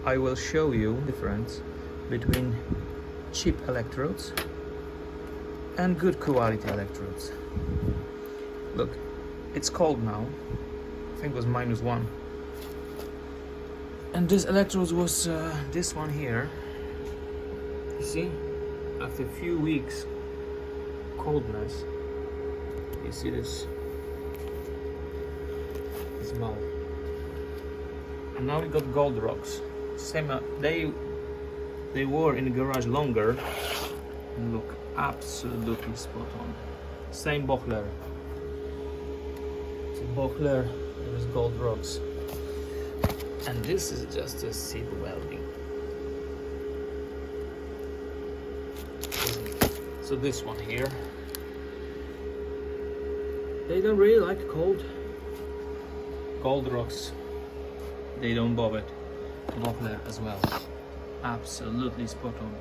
I will show you the difference between cheap electrodes and good quality electrodes. Look, it's cold now. I think it was -1. And this electrode was this one here. You see, after a few weeks coldness, you see this smell. And now we got Goldrox. Same. They were in the garage longer. And look, absolutely spot on. Same Bohler. It's a Bohler. There's Goldrox. And this is just a SIP welding. So this one here, they don't really like cold. Goldrox, they don't bother it. Bohler as well. Absolutely spot on.